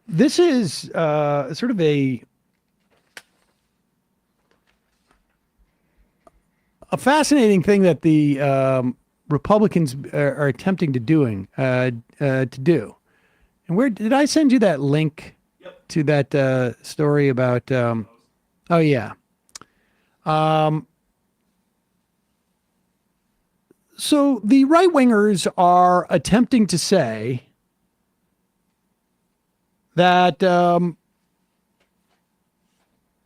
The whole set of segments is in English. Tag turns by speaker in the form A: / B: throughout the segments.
A: This is sort of a fascinating thing that the Republicans are attempting to do. And where did I send you that link to that story about? Oh yeah. So the right wingers are attempting to say that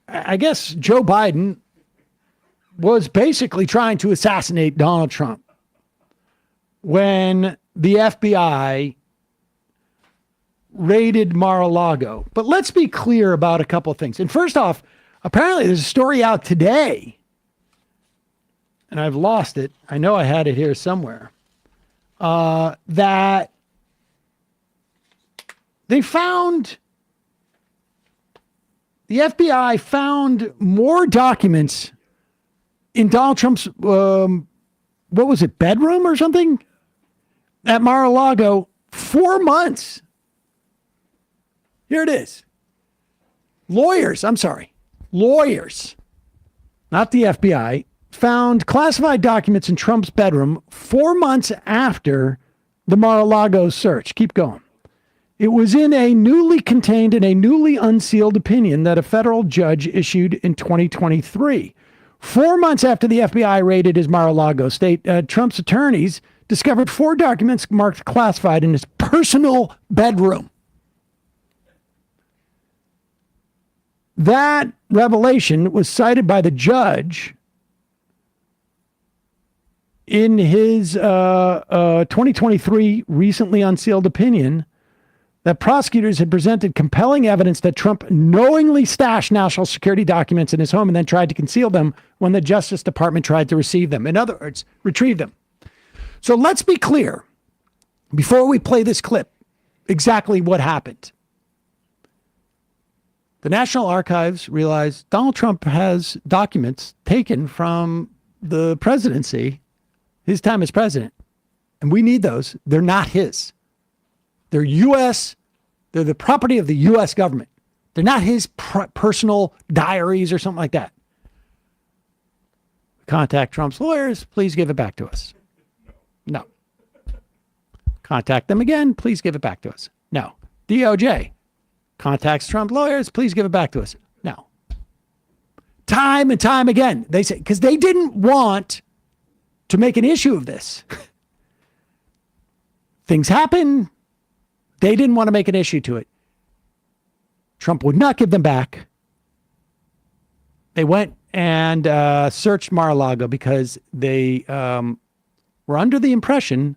A: I guess Joe Biden was basically trying to assassinate Donald Trump when the FBI raided Mar-a-Lago. But let's be clear about a couple of things. And first off, apparently there's a story out today, and I've lost it. I know I had it here somewhere, that the FBI found more documents in Donald Trump's, what was it, bedroom or something at Mar-a-Lago 4 months. Here it is. Lawyers, not the FBI, found classified documents in Trump's bedroom 4 months after the Mar-a-Lago search. Keep going. It was in a newly contained and a newly unsealed opinion that a federal judge issued in 2023. 4 months after the FBI raided his Mar-a-Lago state, Trump's attorneys discovered 4 documents marked classified in his personal bedroom. That revelation was cited by the judge in his 2023 recently unsealed opinion that prosecutors had presented compelling evidence that Trump knowingly stashed national security documents in his home and then tried to conceal them when the Justice Department tried to receive them. In other words, retrieve them. So let's be clear, before we play this clip, exactly what happened. The National Archives realized Donald Trump has documents taken from the presidency, his time as president, and we need those. They're not his. They're U.S. They're the property of the U.S. government. They're not his personal diaries or something like that. Contact Trump's lawyers. Please give it back to us. No. Contact them again. Please give it back to us. No. DOJ contacts Trump lawyers. Please give it back to us. No. Time and time again, they say, because they didn't want to make an issue of this. Things happen. They didn't want to make an issue to it. Trump would not give them back. They went and searched Mar-a-Lago because they were under the impression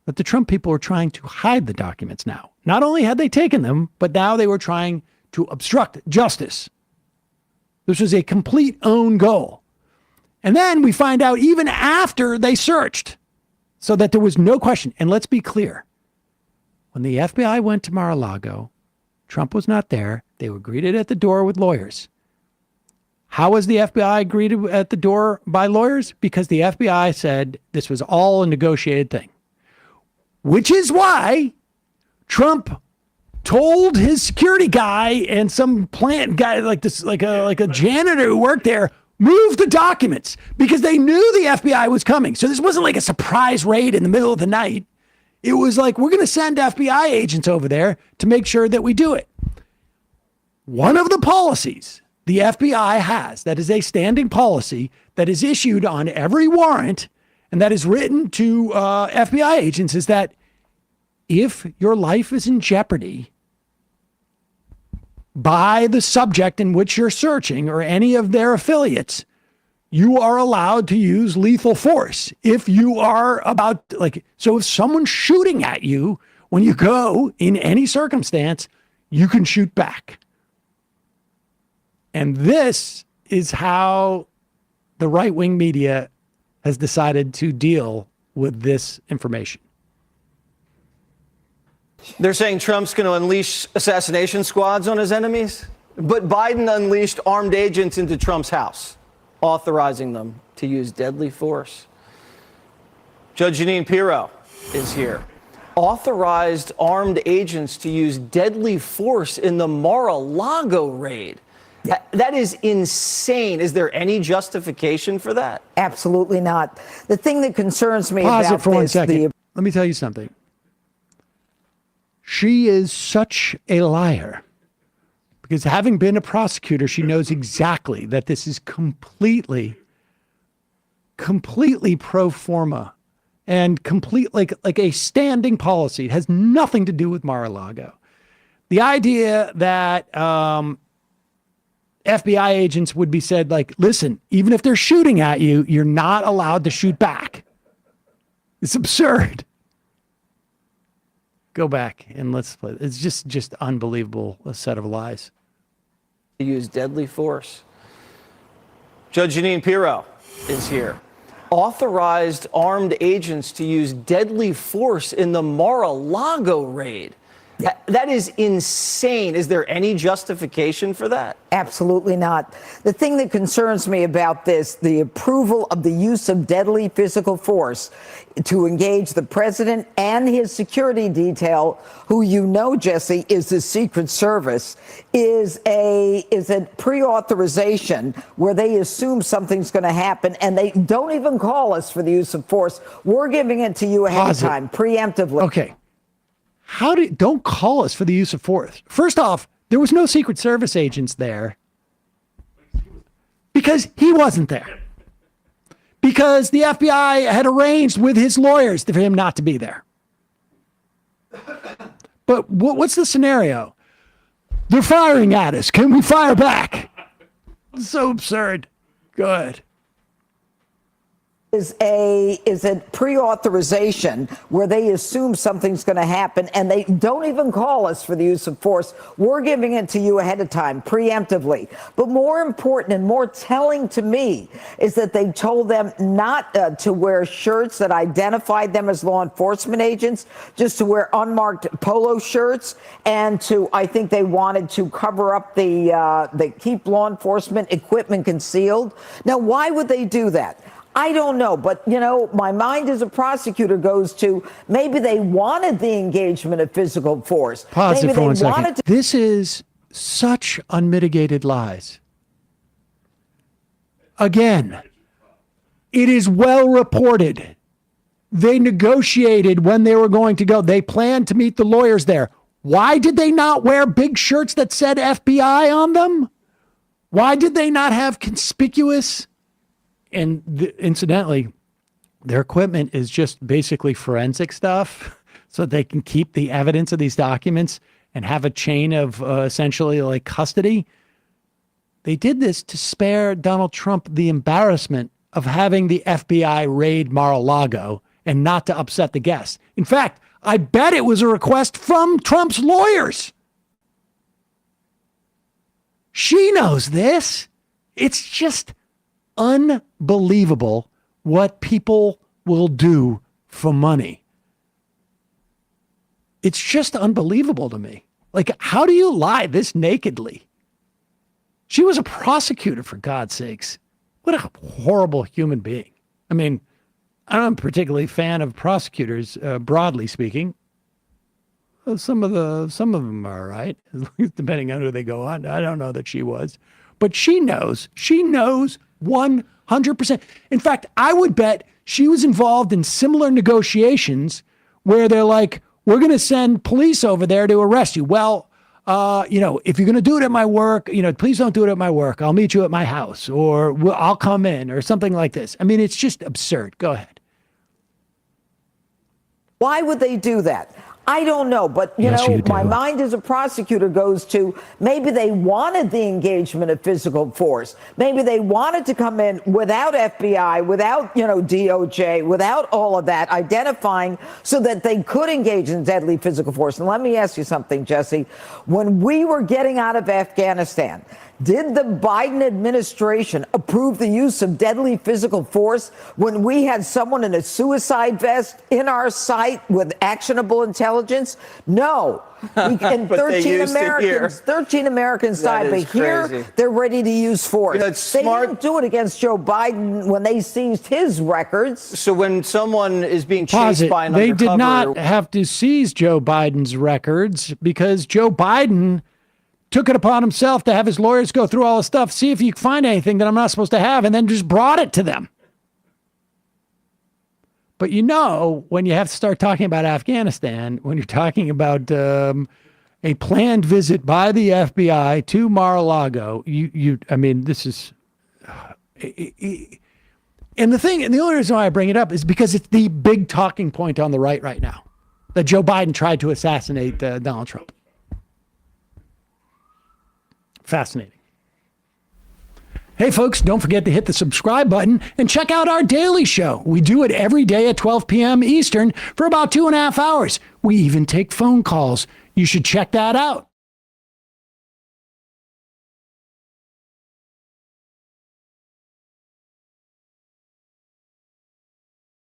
A: that the Trump people were trying to hide the documents now. Not only had they taken them, but now they were trying to obstruct justice. This was a complete own goal. And then we find out even after they searched, so that there was no question. And let's be clear. When the FBI went to Mar-a-Lago, Trump was not there. They were greeted at the door with lawyers. How was the FBI greeted at the door by lawyers? Because the FBI said this was all a negotiated thing. Which is why Trump told his security guy and some plant guy like this, like a janitor who worked there, move the documents because they knew the FBI was coming. So this wasn't like a surprise raid in the middle of the night. It was like, we're going to send FBI agents over there to make sure that we do it. One of the policies the FBI has, that is a standing policy that is issued on every warrant and that is written to FBI agents, is that if your life is in jeopardy by the subject in which you're searching or any of their affiliates, you are allowed to use lethal force. If you are about, so if someone's shooting at you when you go in any circumstance, you can shoot back. And this is how the right-wing media has decided to deal with this information.
B: They're saying Trump's going to unleash assassination squads on his enemies, but Biden unleashed armed agents into Trump's house, authorizing them to use deadly force. Judge Jeanine Pirro is here. authorized armed agents to use deadly force in the Mar-a-Lago raid. That is insane. Is there any justification for that?
C: Absolutely not. The thing that concerns me
A: Pause
C: about
A: it for 1
C: this,
A: second. Let me tell you something. She is such a liar because having been a prosecutor, she knows exactly that this is completely pro forma and complete like a standing policy. It has nothing to do with Mar-a-Lago. The idea that FBI agents would be said like, listen, even if they're shooting at you, you're not allowed to shoot back. It's absurd. Go back and let's play. It's just unbelievable, a set of lies.
B: To use deadly force. Judge Jeanine Pirro is here. Authorized armed agents to use deadly force in the Mar-a-Lago raid. That is insane. Is there any justification for that?
C: Absolutely not. The thing that concerns me about this, the approval of the use of deadly physical force to engage the president and his security detail, who you know, Jesse, is the Secret Service, is a pre-authorization where they assume something's going to happen and they don't even call us for the use of force. We're giving it to you ahead of time, preemptively.
A: Okay. Don't call us for the use of force. First off, there was no Secret Service agents there because he wasn't there. Because the FBI had arranged with his lawyers for him not to be there. But what's the scenario? They're firing at us. Can we fire back? It's so absurd. Go ahead.
C: Is a pre-authorization where they assume something's going to happen and they don't even call us for the use of force. We're giving it to you ahead of time, preemptively. But more important and more telling to me is that they told them not to wear shirts that identified them as law enforcement agents, just to wear unmarked polo shirts, and I think they wanted to cover up they keep law enforcement equipment concealed. Now, why would they do that? I don't know, but, you know, my mind as a prosecutor goes to maybe they wanted the engagement of physical force.
A: Pause
C: maybe
A: it for 1 second.
C: To-
A: This is such unmitigated lies. Again, it is well reported. They negotiated when they were going to go. They planned to meet the lawyers there. Why did they not wear big shirts that said FBI on them? Why did they not have conspicuous... And incidentally, their equipment is just basically forensic stuff so they can keep the evidence of these documents and have a chain of essentially like custody. They did this to spare Donald Trump the embarrassment of having the FBI raid Mar-a-Lago and not to upset the guests. In fact, I bet it was a request from Trump's lawyers. She knows this. It's just unbelievable what people will do for money. It's just unbelievable to me. Like, how do you lie this nakedly? She was a prosecutor, for God's sakes. What a horrible human being. I mean, I'm particularly a fan of prosecutors, broadly speaking. Some of them are right, depending on who they go on. I don't know that she was, but she knows 100%. In fact, I would bet she was involved in similar negotiations where they're like, we're going to send police over there to arrest you. Well, if you're going to do it at my work, please don't do it at my work. I'll meet you at my house, or I'll come in, or something like this. I mean, it's just absurd. Go ahead.
C: Why would they do that? I don't know, but, my mind as a prosecutor goes to maybe they wanted the engagement of physical force. Maybe they wanted to come in without FBI, without, DOJ, without all of that, identifying so that they could engage in deadly physical force. And let me ask you something, Jesse. When we were getting out of Afghanistan, did the Biden administration approve the use of deadly physical force when we had someone in a suicide vest in our sight with actionable intelligence? intelligence? No. And
B: But they
C: 13
B: used it here.
C: Americans, 13 Americans
B: That
C: died, but
B: is crazy.
C: here they're ready to use force.
B: You know, it's
C: they
B: smart.
C: didn't do it against Joe Biden when they seized his records.
B: So when someone is being chased
A: Pause it.
B: by an
A: They
B: undercover,
A: did not have to seize Joe Biden's records because Joe Biden took it upon himself to have his lawyers go through all the stuff, see if you can find anything that I'm not supposed to have, and then just brought it to them. But you know, when you have to start talking about Afghanistan, when you're talking about a planned visit by the FBI to Mar-a-Lago, I mean, this is, and the only reason why I bring it up is because it's the big talking point on the right now, that Joe Biden tried to assassinate Donald Trump. Fascinating. Hey, folks, don't forget to hit the subscribe button and check out our daily show. We do it every day at 12 p.m. Eastern for about 2.5 hours. We even take phone calls. You should check that out.